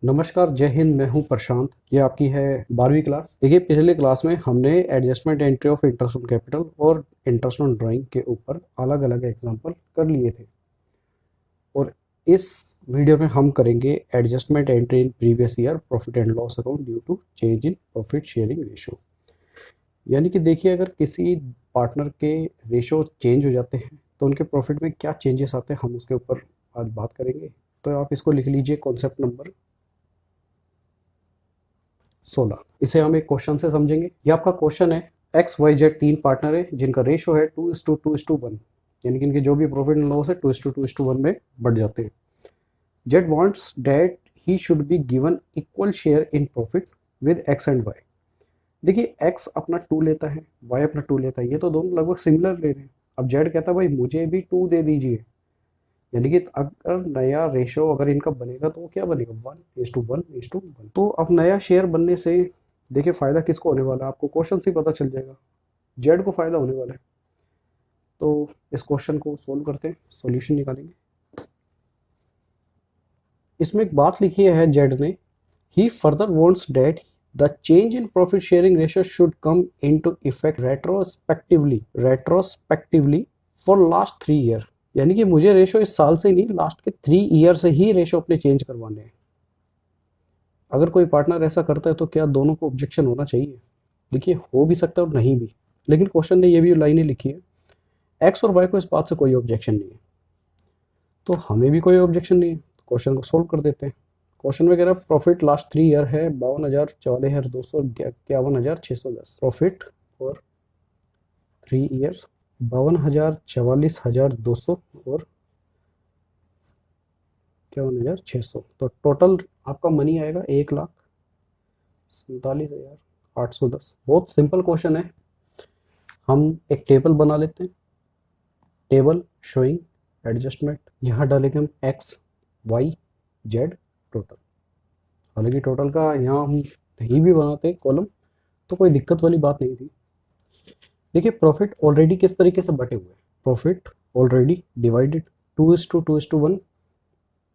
नमस्कार, जय हिंद। मैं हूं प्रशांत। ये आपकी है 12वीं क्लास। देखिए, पिछले क्लास में हमने adjustment entry of interest on capital और इंटरेस्ट ऑन ड्राइंग के ऊपर अलग अलग एग्जांपल कर लिए थे और इस वीडियो में हम करेंगे adjustment entry in previous year profit and loss account due to change in profit sharing ratio. यानी कि देखिए, अगर किसी पार्टनर के रेशो चेंज हो जाते हैं तो उनके प्रॉफिट में क्या चेंजेस आते हैं, हम उसके ऊपर आज बात करेंगे। तो आप इसको लिख लीजिए, कॉन्सेप्ट नंबर 16। इसे हम एक क्वेश्चन से समझेंगे। ये आपका क्वेश्चन है, एक्स वाई जेड तीन पार्टनर है जिनका रेशो है 2:2:1, यानी कि इनके जो भी प्रॉफिट एंड लॉस है 2:2:1 में बढ़ जाते हैं। Z wants that he should be given equal share in profit with X and Y. देखिए, एक्स अपना 2 लेता है, वाई अपना 2 लेता है, ये तो दोनों लगभग सिमिलर ले रहे हैं। अब जेड कहता है भाई मुझे भी 2 दे दीजिए। यानी कि अगर नया रेशो अगर इनका बनेगा तो वो क्या बनेगा, 1:1:1। तो अब नया शेयर बनने से देखिए फ़ायदा किसको होने वाला है, आपको क्वेश्चन से ही पता चल जाएगा। जेड को फ़ायदा होने वाला है। तो इस क्वेश्चन को सोल्व करते हैं, सॉल्यूशन निकालेंगे। इसमें एक बात लिखी है जेड ने, he further wants that the change in profit sharing ratio should come into effect retrospectively for last 3 year. यानी कि मुझे रेशो इस साल से नहीं, लास्ट के 3 ईयर से ही रेशो अपने चेंज करवाने हैं। अगर कोई पार्टनर ऐसा करता है तो क्या दोनों को ऑब्जेक्शन होना चाहिए? देखिए, हो भी सकता है और नहीं भी, लेकिन क्वेश्चन ने ये भी लाइनें लिखी है, एक्स और वाई को इस बात से कोई ऑब्जेक्शन नहीं है, तो हमें भी कोई ऑब्जेक्शन नहीं है। क्वेश्चन को सोल्व कर देते हैं। क्वेश्चन में कह रहा है प्रॉफिट लास्ट 3 ईयर है 52,000, 44,200, 51,610। प्रॉफिट फॉर 3 ईयर्स 52,000, 44,200 और 51,600। तो टोटल आपका मनी आएगा 1,47,810। बहुत सिंपल क्वेश्चन है। हम एक टेबल बना लेते हैं, टेबल शोइंग एडजस्टमेंट। यहाँ डालेंगे हम एक्स वाई जेड टोटल। हालांकि टोटल का यहाँ हम नहीं भी बनाते कॉलम तो कोई दिक्कत वाली बात नहीं थी। देखिए, प्रॉफिट ऑलरेडी किस तरीके से बटे हुए हैं, प्रॉफिट ऑलरेडी डिवाइडेड 2:2:1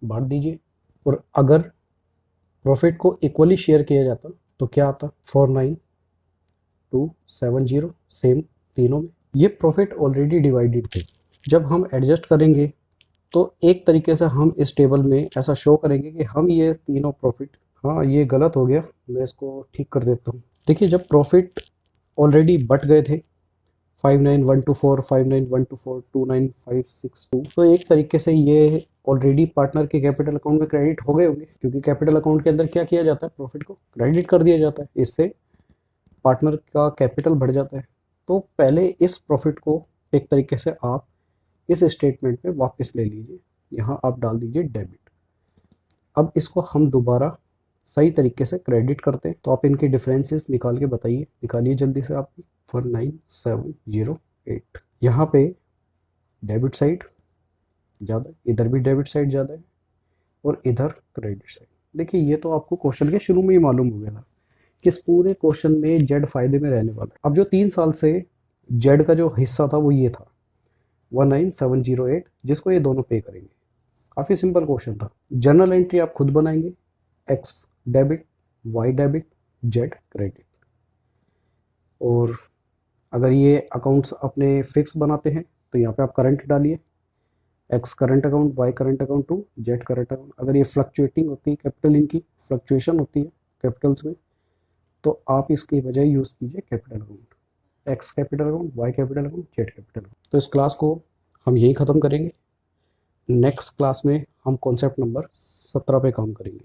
बांट दीजिए। और अगर प्रॉफिट को इक्वली शेयर किया जाता तो क्या आता, 49270, सेम तीनों में। ये प्रॉफिट ऑलरेडी डिवाइडेड थे। जब हम एडजस्ट करेंगे तो एक तरीके से हम इस टेबल में ऐसा शो करेंगे कि हम ये तीनों प्रॉफिट, हाँ ये गलत हो गया, मैं इसको ठीक कर देता हूँ। देखिए, जब प्रॉफिट ऑलरेडी बट गए थे 59124, 59124, 29562, तो एक तरीके से ये ऑलरेडी पार्टनर के कैपिटल अकाउंट में क्रेडिट हो गए होंगे, क्योंकि कैपिटल अकाउंट के अंदर क्या किया जाता है, प्रॉफिट को क्रेडिट कर दिया जाता है। इससे पार्टनर का कैपिटल बढ़ जाता है। तो पहले इस प्रॉफिट को एक तरीके से आप इस स्टेटमेंट में वापस ले लीजिए, यहाँ आप डाल दीजिए डेबिट। अब इसको हम दोबारा सही तरीके से क्रेडिट करते हैं। तो आप इनके डिफरेंसेस निकाल के बताइए, निकालिए जल्दी से आप। 19708, यहाँ पे डेबिट साइड ज़्यादा है, इधर भी डेबिट साइड ज़्यादा है और इधर क्रेडिट साइड। देखिए, ये तो आपको क्वेश्चन के शुरू में ही मालूम हो गया था कि इस पूरे क्वेश्चन में जेड फायदे में रहने वाला है। अब जो 3 साल से जेड का जो हिस्सा था वो ये था 19708, जिसको ये दोनों पे करेंगे। काफ़ी सिंपल क्वेश्चन था। जर्नल एंट्री आप खुद बनाएंगे, X debit, Y debit, Z credit. और अगर ये अकाउंट्स अपने फिक्स बनाते हैं तो यहाँ पे आप करंट डालिए, X current account, Y current account to Z current account. अगर ये फ्लक्चुएटिंग होती है, कैपिटल इनकी फ्लक्चुएशन होती है कैपिटल्स में, तो आप इसकी बजाय यूज़ कीजिए capital account, X capital account, Y capital account, Z capital account. तो इस क्लास को हम यही ख़त्म करेंगे। नेक्स्ट क्लास में हम कॉन्सेप्ट नंबर 17 पे काम करेंगे।